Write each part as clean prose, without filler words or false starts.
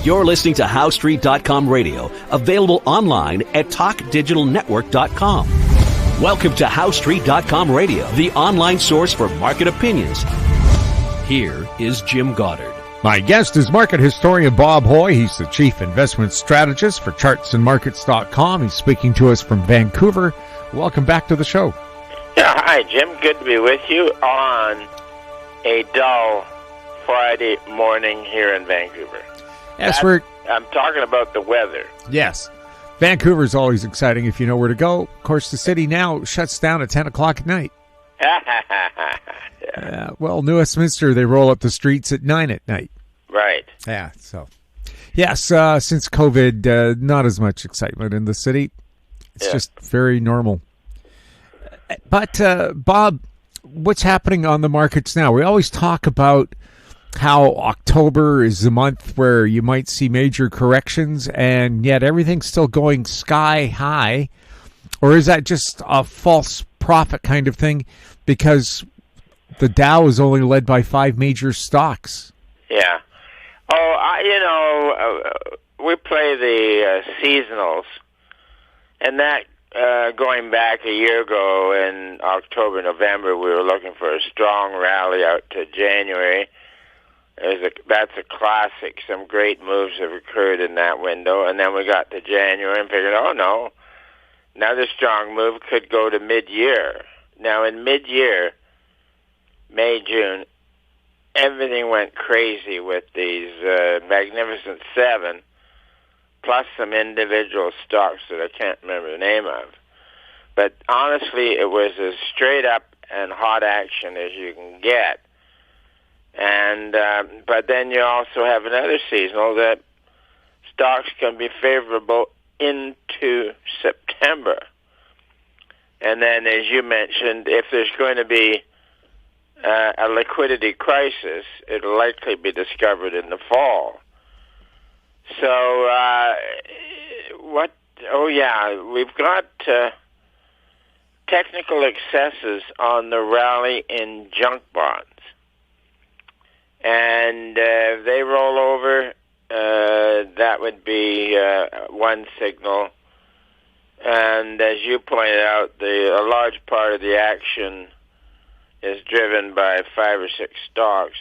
You're listening to HowStreet.com radio, available online at TalkDigitalNetwork.com. Welcome to HowStreet.com radio, the online source for market opinions. Here is Jim Goddard. My guest is market historian Bob Hoye. He's the chief investment strategist for chartsandmarkets.com. He's speaking to us from Vancouver. Welcome back to the show. Yeah, hi, Jim. Good to be with you on a dull Friday morning here in Vancouver. Yes, I'm talking about the weather. Yes. Vancouver's always exciting if you know where to go. Of course, the city now shuts down at 10 o'clock at night. Well, New Westminster, they roll up the streets at 9 at night. Right. Yeah, so. Yes, since COVID, not as much excitement in the city. It's just very normal. But, Bob, what's happening on the markets now? We always talk about how October is the month where you might see major corrections, and yet everything's still going sky high. Or is that just a false prophet kind of thing? Because the Dow is only led by 5 major stocks. Yeah. We play the seasonals, and that going back a year ago in October, November, we were looking for a strong rally out to January. That's a classic. Some great moves have occurred in that window, and then we got to January and figured, oh no, another strong move could go to mid-year. Now in mid-year, May, June, everything went crazy with these Magnificent Seven, plus some individual stocks that I can't remember the name of. But honestly, it was as straight up and hot action as you can get. And but then you also have another seasonal that stocks can be favorable into September. And then, as you mentioned, if there's going to be a liquidity crisis, it'll likely be discovered in the fall. So, we've got technical excesses on the rally in junk bonds. And if they roll over, that would be one signal. And as you pointed out, a large part of the action is driven by 5 or 6 stocks.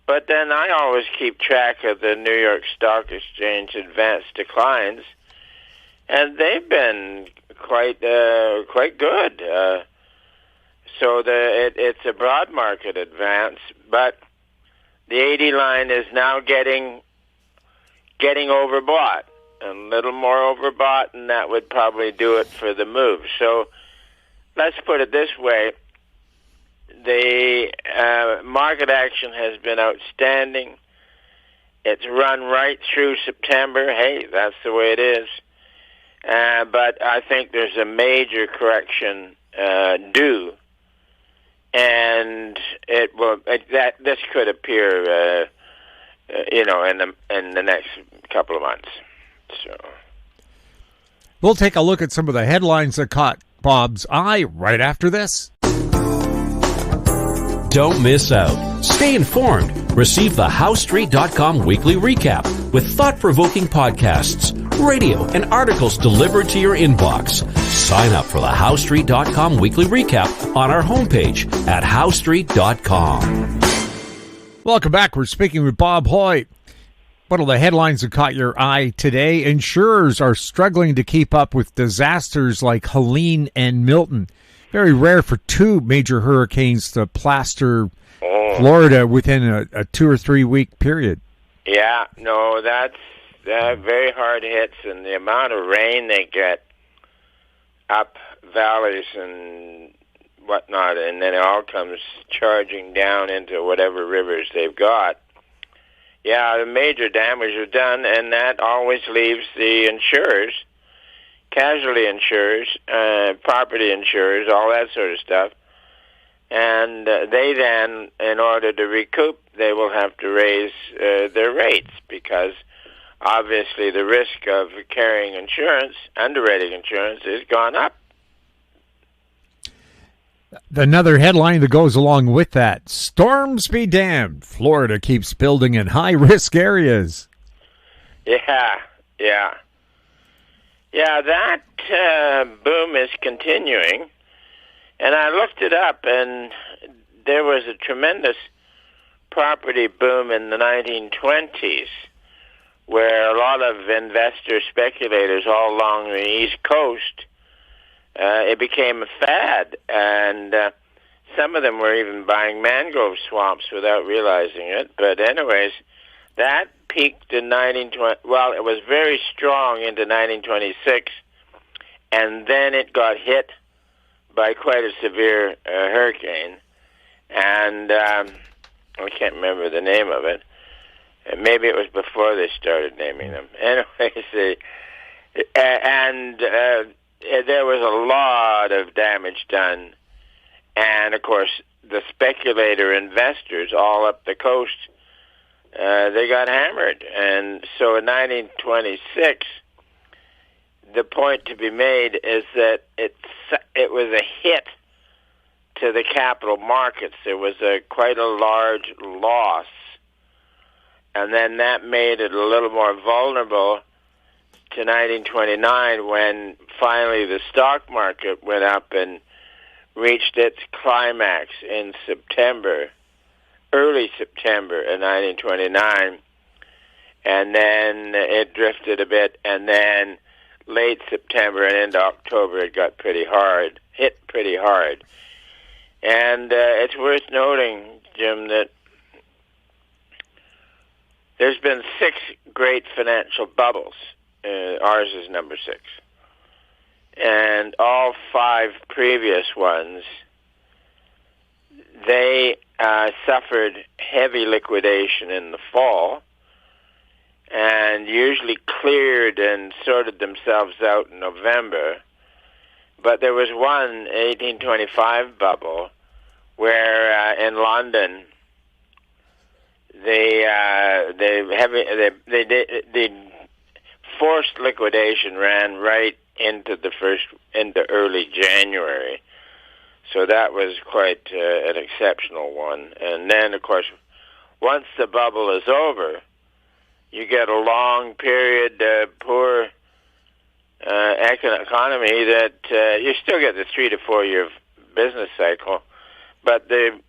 But then I always keep track of the New York Stock Exchange advanced declines, and they've been quite good. So it's a broad market advance, but the 80 line is now getting overbought, a little more overbought, and that would probably do it for the move. So let's put it this way. The market action has been outstanding. It's run right through September. Hey, that's the way it is. But I think there's a major correction due, and this could appear, in the next couple of months. So we'll take a look at some of the headlines that caught Bob's eye right after this. Don't miss out. Stay informed. Receive the HowStreet.com weekly recap with thought-provoking podcasts, radio, and articles delivered to your inbox. Sign up for the HowStreet.com weekly recap on our homepage at HowStreet.com. Welcome back. We're speaking with Bob Hoye. One of the headlines that caught your eye today: insurers are struggling to keep up with disasters like Helene and Milton. Very rare for 2 major hurricanes to plaster Florida within a 2 or 3 week period. Yeah, no, that's very hard hits, and the amount of rain they get up valleys and whatnot, and then it all comes charging down into whatever rivers they've got. Yeah, the major damage is done, and that always leaves the insurers, casualty insurers, property insurers, all that sort of stuff. And they then, in order to recoup, they will have to raise their rates because obviously the risk of carrying insurance, underwriting insurance, has gone up. Another headline that goes along with that: storms be damned, Florida keeps building in high-risk areas. Yeah. That boom is continuing, and I looked it up, and there was a tremendous property boom in the 1920s, where a lot of investor speculators all along the East Coast, it became a fad, and some of them were even buying mangrove swamps without realizing it. But anyways, that peaked in 1920. Well, it was very strong into 1926, and then it got hit by quite a severe hurricane, and I can't remember the name of it. Maybe it was before they started naming them. Anyways, there was a lot of damage done, and of course the speculator investors all up the coast, they got hammered. And so in 1926, the point to be made is that it was a hit to the capital markets. There was quite a large loss, and then that made it a little more vulnerable to 1929, when finally the stock market went up and reached its climax in early September of 1929, and then it drifted a bit, and then late September and into October it got hit pretty hard. And it's worth noting, Jim, that there's been 6 great financial bubbles. Ours is number 6. And all 5 previous ones, they suffered heavy liquidation in the fall and usually cleared and sorted themselves out in November. But there was one 1825 bubble where in London the forced liquidation ran right into early January. So that was quite an exceptional one. And then, of course, once the bubble is over, you get a long period of poor economy that you still get the 3 to 4 year business cycle, but the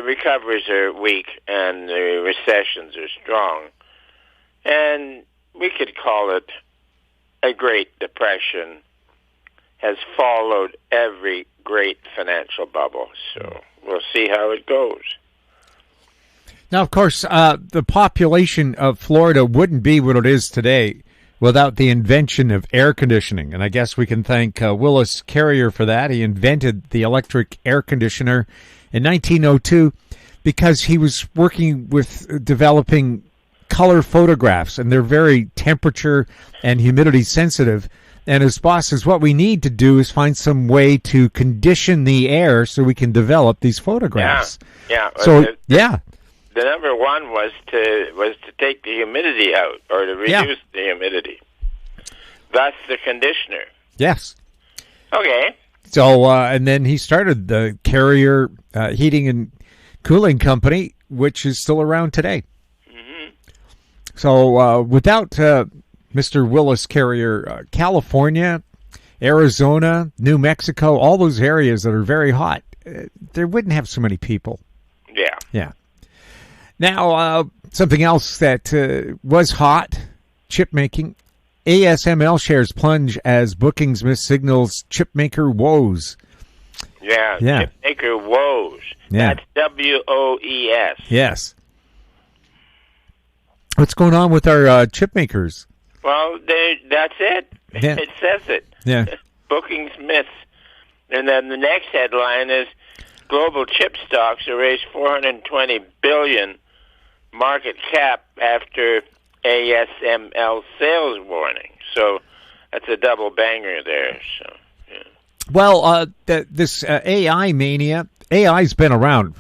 recoveries are weak and the recessions are strong. And we could call it a Great Depression has followed every great financial bubble. So we'll see how it goes. Now, of course, the population of Florida wouldn't be what it is today without the invention of air conditioning. And I guess we can thank Willis Carrier for that. He invented the electric air conditioner in 1902 because he was working with developing color photographs, and they're very temperature and humidity sensitive. And his boss says, what we need to do is find some way to condition the air so we can develop these photographs. Yeah. So, the number one was to take the humidity out, or to reduce the humidity. Thus the conditioner. Yes. Okay. So, and then he started the Carrier Heating and Cooling Company, which is still around today. Mm-hmm. So, without Mr. Willis Carrier, California, Arizona, New Mexico, all those areas that are very hot, they wouldn't have so many people. Yeah. Yeah. Now, something else that was hot, chip making. ASML shares plunge as bookings miss signals chipmaker woes. Yeah. Chipmaker woes. Yeah. That's WOES. Yes. What's going on with our chip makers? Well, that's it. Yeah. It says it. Yeah. Bookings miss. And then the next headline is global chip stocks erase $420 billion market cap after ASML sales warning. So that's a double banger there. So, yeah. Well, this AI mania, AI's been around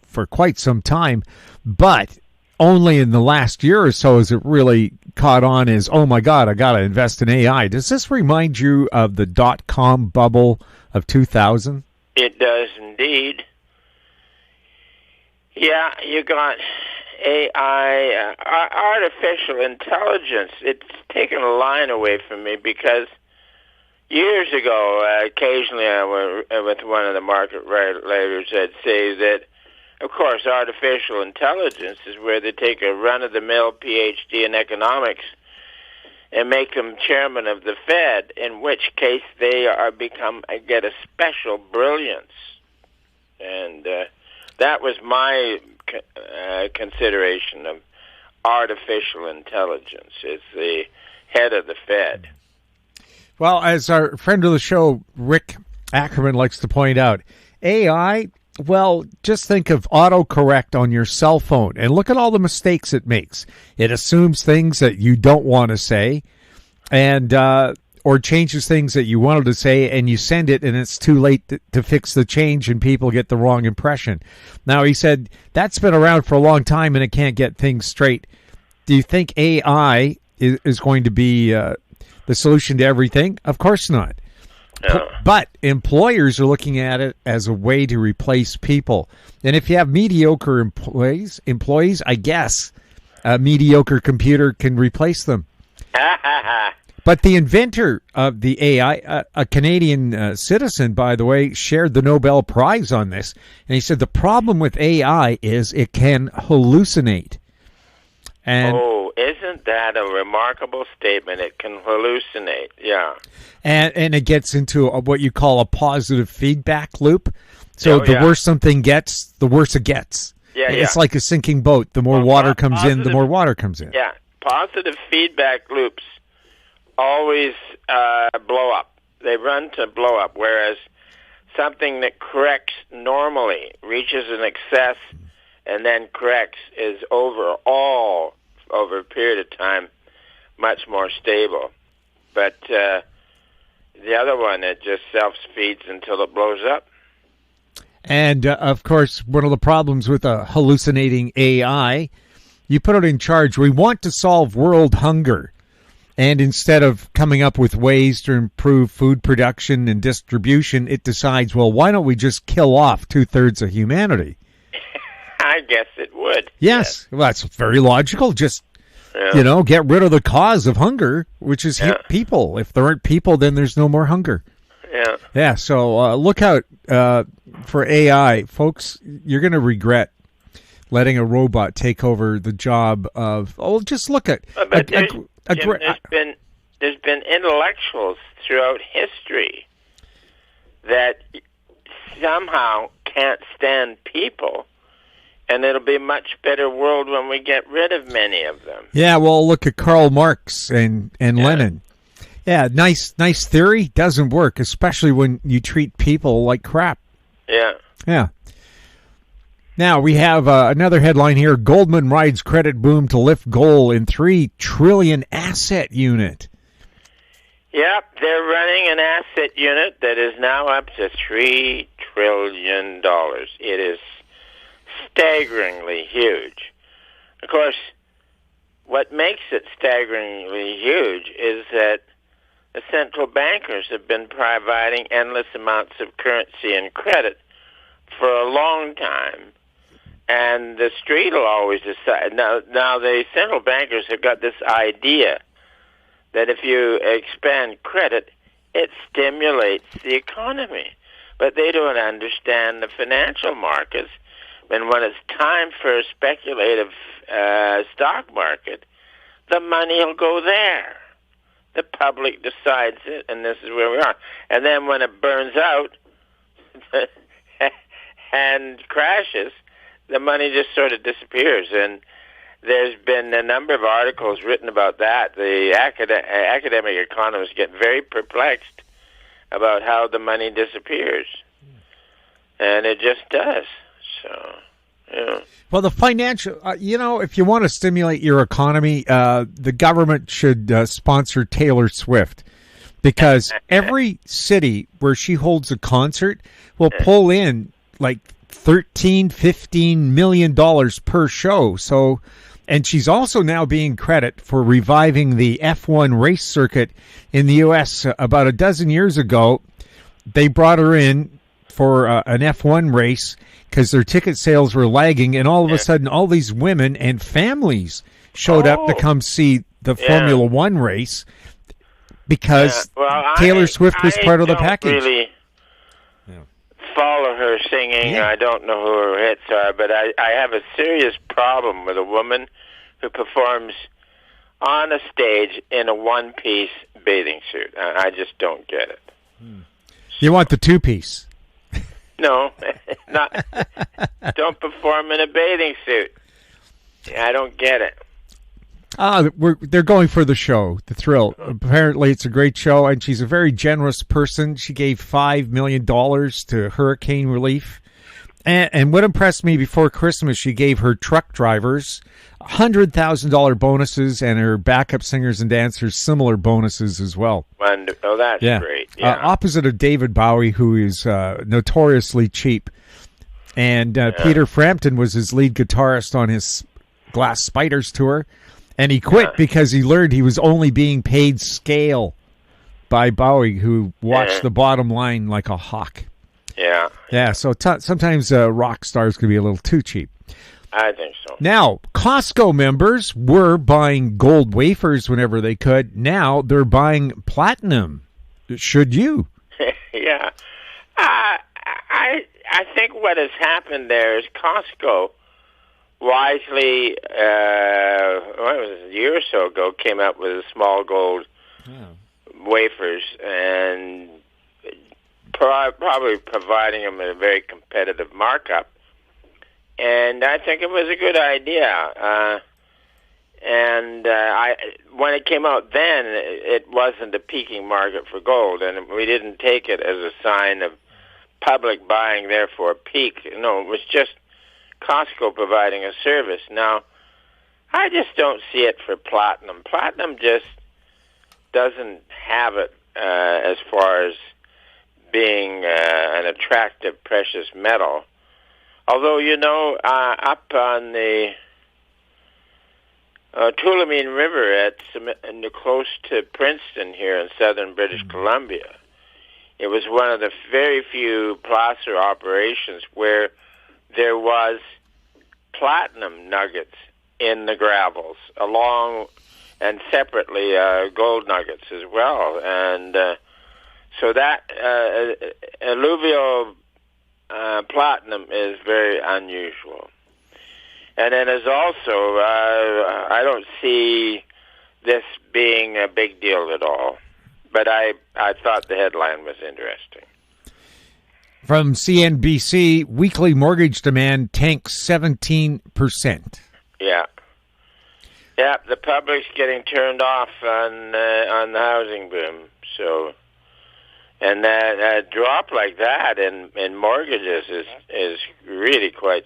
for quite some time, but only in the last year or so has it really caught on as, oh my God, I got to invest in AI. Does this remind you of the .com bubble of 2000? It does indeed. Yeah, you got AI, artificial intelligence, it's taken a line away from me because years ago, occasionally I went with one of the market regulators, I'd say that, of course, artificial intelligence is where they take a run-of-the-mill PhD in economics and make them chairman of the Fed, in which case they get a special brilliance. And that was my consideration of artificial intelligence as the head of the Fed. Well, as our friend of the show, Rick Ackerman, likes to point out, AI, well, just think of autocorrect on your cell phone and look at all the mistakes it makes. It assumes things that you don't want to say and or changes things that you wanted to say, and you send it and it's too late to fix the change and people get the wrong impression. Now, he said that's been around for a long time and it can't get things straight. Do you think AI is going to be the solution to everything? Of course not. No. But employers are looking at it as a way to replace people. And if you have mediocre employees, I guess a mediocre computer can replace them. But the inventor of the AI, a Canadian citizen, by the way, shared the Nobel Prize on this. And he said the problem with AI is it can hallucinate. And isn't that a remarkable statement? It can hallucinate, yeah. And it gets into what you call a positive feedback loop. So the worse something gets, the worse it gets. Yeah, it's like a sinking boat. The more water comes in, the more water comes in. Yeah, positive feedback loops always blow up. They run to blow up, whereas something that corrects normally, reaches an excess, and then corrects is overall, over a period of time, much more stable. But the other one, it just self-feeds until it blows up. And, of course, one of the problems with a hallucinating AI, you put it in charge. We want to solve world hunger. And instead of coming up with ways to improve food production and distribution, it decides, well, why don't we just kill off 2/3 of humanity? I guess it would. Yes. Well, that's very logical. Just, get rid of the cause of hunger, which is people. If there aren't people, then there's no more hunger. Yeah. Yeah, so look out for AI. Folks, you're going to regret letting a robot take over the job of, just look at... there's been intellectuals throughout history that somehow can't stand people, and it'll be a much better world when we get rid of many of them. Yeah, well, look at Karl Marx and Lenin. Yeah, nice theory, doesn't work, especially when you treat people like crap. Yeah. Yeah. Now, we have another headline here. Goldman rides credit boom to lift goal in $3 trillion asset unit. Yep, they're running an asset unit that is now up to $3 trillion. It is staggeringly huge. Of course, what makes it staggeringly huge is that the central bankers have been providing endless amounts of currency and credit for a long time. And the street will always decide. Now the central bankers have got this idea that if you expand credit, it stimulates the economy. But they don't understand the financial markets. And when it's time for a speculative stock market, the money will go there. The public decides it, and this is where we are. And then when it burns out and crashes, the money just sort of disappears. And there's been a number of articles written about that. The academic economists get very perplexed about how the money disappears. And it just does. So, yeah. Well, the financial, if you want to stimulate your economy, the government should sponsor Taylor Swift, because every city where she holds a concert will pull in like $13-15 million per show. So, and she's also now being credited for reviving the F1 race circuit in the U.S. About a dozen years ago, they brought her in for an F1 race because their ticket sales were lagging, and all of a sudden, all these women and families showed up to come see the Formula One race because Taylor Swift was part of the package. Really follow her singing. I don't know who her hits are, but I have a serious problem with a woman who performs on a stage in a one-piece bathing suit. I just don't get it. You want the two-piece? No, not. Don't perform in a bathing suit. I don't get it. They're going for the show, the thrill. Apparently, it's a great show, and she's a very generous person. She gave $5 million to hurricane relief. And what impressed me before Christmas, she gave her truck drivers $100,000 bonuses and her backup singers and dancers similar bonuses as well. Wonderful. Oh, that's great. Yeah. Opposite of David Bowie, who is notoriously cheap. And Peter Frampton was his lead guitarist on his Glass Spiders tour. And he quit because he learned he was only being paid scale by Bowie, who watched the bottom line like a hawk. Yeah, so sometimes rock stars can be a little too cheap. I think so. Now, Costco members were buying gold wafers whenever they could. Now they're buying platinum. Should you? Yeah. I think what has happened there is Costco wisely, what was it, a year or so ago, came up with a small gold wafers and probably providing them at a very competitive markup. And I think it was a good idea. When it came out then, it wasn't a peaking market for gold, and we didn't take it as a sign of public buying, therefore peak. No, it was just Costco providing a service. Now, I just don't see it for platinum. Platinum just doesn't have it as far as being an attractive precious metal. Although, up on the Tulameen River close to Princeton here in southern British Columbia, it was one of the very few placer operations where there was platinum nuggets in the gravels, along and separately gold nuggets as well. And so that alluvial platinum is very unusual. And then there's also, I don't see this being a big deal at all. But I thought the headline was interesting. From CNBC, weekly mortgage demand tanks 17%. Yeah. Yeah, the public's getting turned off on the housing boom. So, and a drop like that in mortgages is really quite.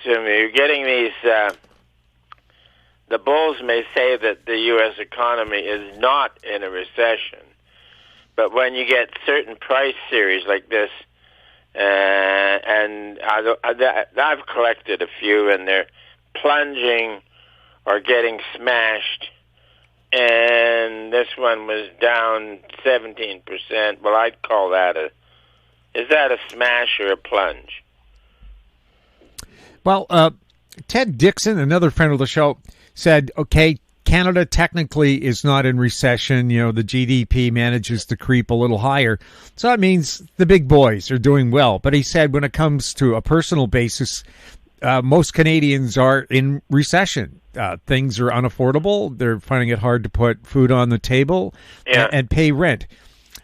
So you're getting these. The bulls may say that the U.S. economy is not in a recession, but when you get certain price series like this, and I've collected a few, and they're plunging or getting smashed, and this one was down 17%. Well, I'd call that is that a smash or a plunge? Well, Ted Dixon, another friend of the show, said, okay, Canada technically is not in recession. The GDP manages to creep a little higher. So that means the big boys are doing well. But he said when it comes to a personal basis, most Canadians are in recession. Things are unaffordable. They're finding it hard to put food on the table and pay rent.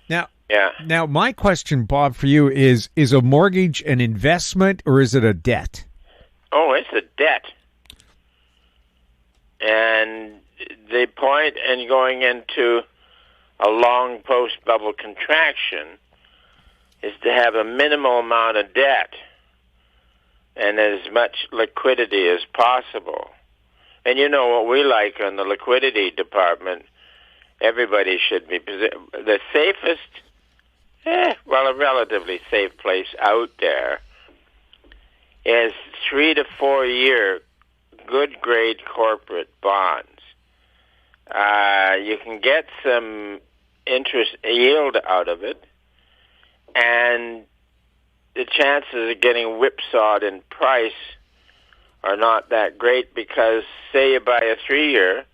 Now, my question, Bob, for you is a mortgage an investment or is it a debt? Oh, it's a debt. And the point in going into a long post-bubble contraction is to have a minimal amount of debt and as much liquidity as possible. And you know what we like on the liquidity department, everybody should be the safest, a relatively safe place out there is 3 to 4 year good grade corporate bonds. You can get some interest yield out of it, and the chances of getting whipsawed in price are not that great because, say you buy a 3-year,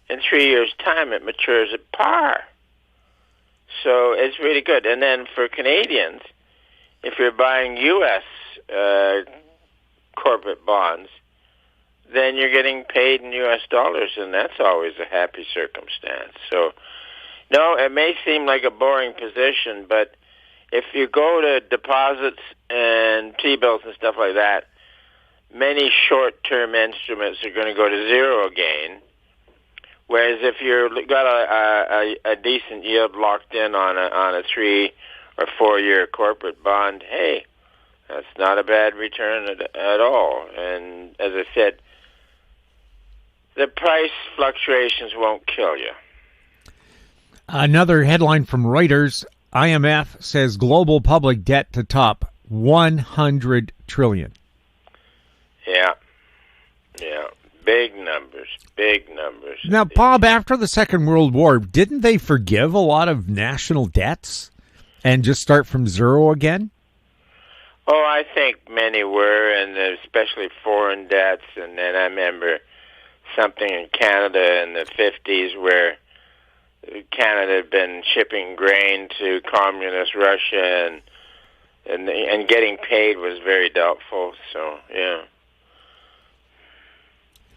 in 3 years' time it matures at par. So it's really good. And then for Canadians, if you're buying U.S. Corporate bonds, then you're getting paid in U.S. dollars, and that's always a happy circumstance. So, no, it may seem like a boring position, but if you go to deposits and T-bills and stuff like that, many short-term instruments are going to go to zero again. Whereas if you've got a decent yield locked in on a 3 or 4 year corporate bond, hey, that's not a bad return at all. And as I said, the price fluctuations won't kill you. Another headline from Reuters: IMF says global public debt to top $100 trillion. Yeah. Big numbers. Now, Bob, after the Second World War, didn't they forgive a lot of national debts and just start from zero again? Oh, I think many were, and especially foreign debts. And then I remember something in Canada in the 50s where Canada had been shipping grain to communist Russia, and getting paid was very doubtful. So, yeah.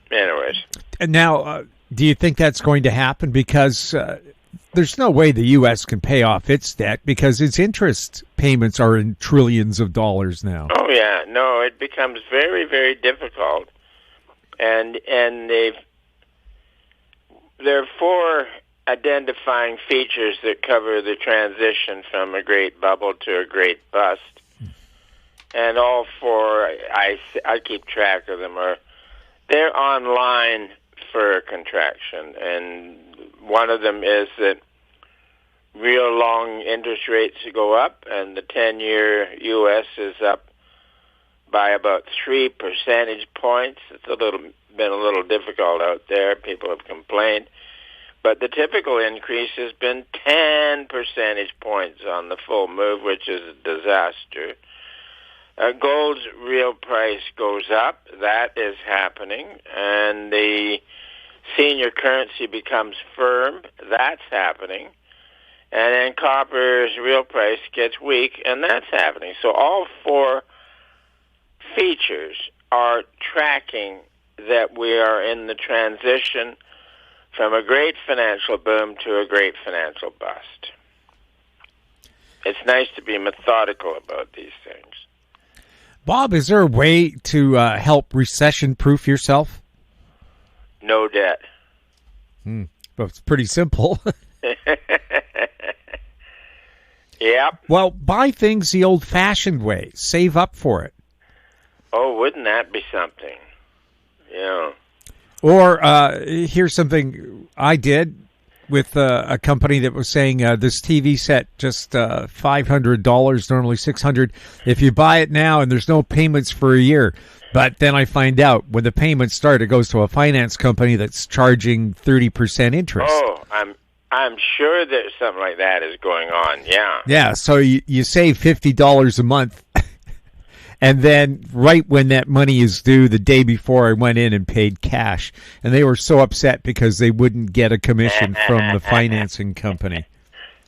Anyways. And now, do you think that's going to happen? Because there's no way the U.S. can pay off its debt because its interest payments are in trillions of dollars now. Oh, yeah. No, it becomes very, very difficult. And there are 4 identifying features that cover the transition from a great bubble to a great bust. And all 4, I keep track of them, they're online for a contraction. And one of them is that real long interest rates go up, and the 10-year U.S. is up by about 3 percentage points. It's been a little difficult out there. People have complained. But the typical increase has been 10 percentage points on the full move, which is a disaster. Gold's real price goes up. That is happening. And the senior currency becomes firm. That's happening. And then copper's real price gets weak, and that's happening. So all 4 features are tracking that we are in the transition from a great financial boom to a great financial bust. It's nice to be methodical about these things. Bob, is there a way to help recession-proof yourself? No debt. Well, it's pretty simple. Yep. Well, buy things the old-fashioned way. Save up for it. Oh, wouldn't that be something? Yeah. Or here's something I did with a company that was saying this TV set just $500, normally $600. If you buy it now and there's no payments for a year, but then I find out when the payments start, it goes to a finance company that's charging 30% interest. Oh, I'm sure that something like that is going on. Yeah. Yeah. So you save $50 a month. And then right when that money is due, the day before, I went in and paid cash. And they were so upset because they wouldn't get a commission from the financing company.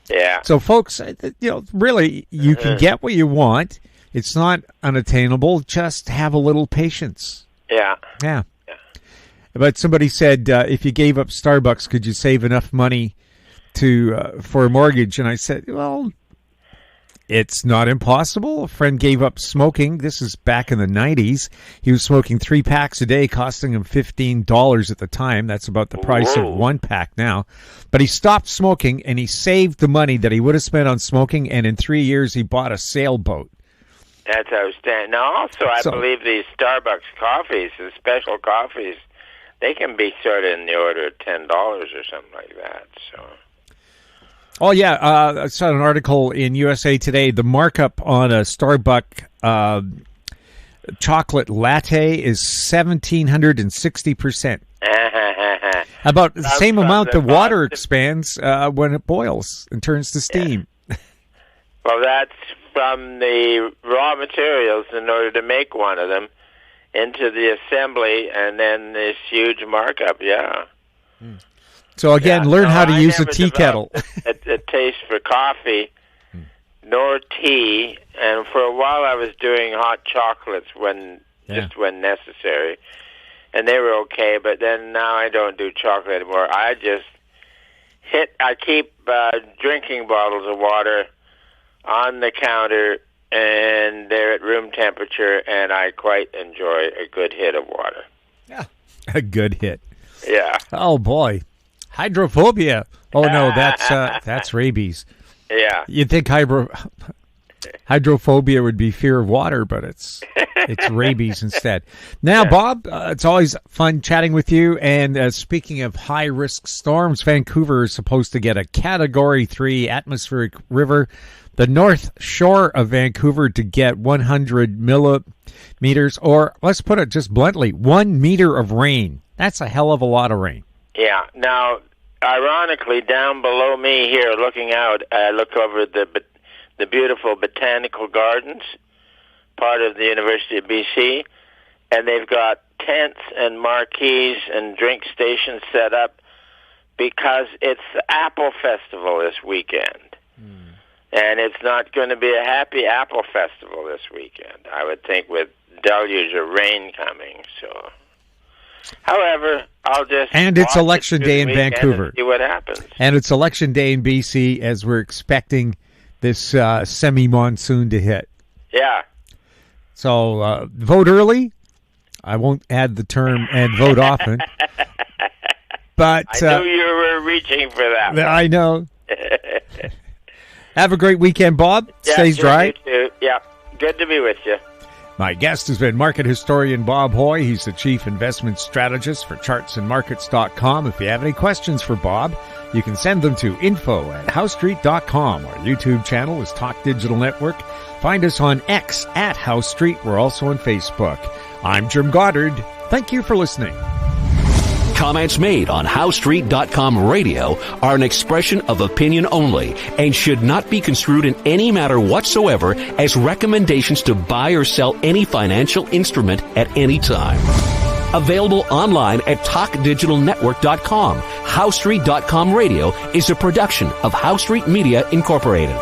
Yeah. So, folks, really, you can get what you want. It's not unattainable. Just have a little patience. Yeah. Yeah. But somebody said, if you gave up Starbucks, could you save enough money for a mortgage? And I said, well, it's not impossible. A friend gave up smoking. This is back in the 90s. He was smoking 3 packs a day, costing him $15 at the time. That's about the price of 1 pack now. But he stopped smoking, and he saved the money that he would have spent on smoking, and in 3 years he bought a sailboat. That's outstanding. Now, also, I believe these Starbucks coffees, the special coffees, they can be sort of in the order of $10 or something like that. So. Oh, yeah. I saw an article in USA Today. The markup on a Starbucks chocolate latte is 1,760%. About the same amount the water expands when it boils and turns to steam. Well, that's from the raw materials in order to make one of them into the assembly, and then this huge markup. Yeah. So again, learn how to use a tea kettle. a taste for coffee, nor tea, and for a while I was doing hot chocolates just when necessary, and they were okay. But then now I don't do chocolate anymore. I keep drinking bottles of water on the counter, and they're at room temperature, and I quite enjoy a good hit of water. Yeah, a good hit. Yeah. Oh boy, hydrophobia. Oh no, that's rabies. Yeah. You'd think hydrophobia would be fear of water, but it's rabies instead. Now, Bob, it's always fun chatting with you. And speaking of high-risk storms, Vancouver is supposed to get a Category 3 atmospheric river. The north shore of Vancouver to get 100 millimeters, or let's put it just bluntly, 1 meter of rain. That's a hell of a lot of rain. Yeah. Now, ironically, down below me here, looking out, I look over the beautiful botanical gardens, part of the University of BC, and they've got tents and marquees and drink stations set up because it's the Apple Festival this weekend. And it's not going to be a happy Apple Festival this weekend, I would think, with deluge of rain coming. So, however, I'll just and it's election day in Vancouver. And see what happens. And it's election day in BC as we're expecting this semi-monsoon to hit. Yeah. So vote early. I won't add the term and vote often. But I knew you were reaching for that one. I know. Have a great weekend, Bob. Yeah, Stays dry. You too. Yeah, good to be with you. My guest has been market historian Bob Hoye. He's the chief investment strategist for chartsandmarkets.com. If you have any questions for Bob, you can send them to info@housestreet.com. Our YouTube channel is Talk Digital Network. Find us on X @Housestreet. We're also on Facebook. I'm Jim Goddard. Thank you for listening. Comments made on HoweStreet.com radio are an expression of opinion only and should not be construed in any matter whatsoever as recommendations to buy or sell any financial instrument at any time. Available online at TalkDigitalNetwork.com. HoweStreet.com radio is a production of House Street Media Incorporated.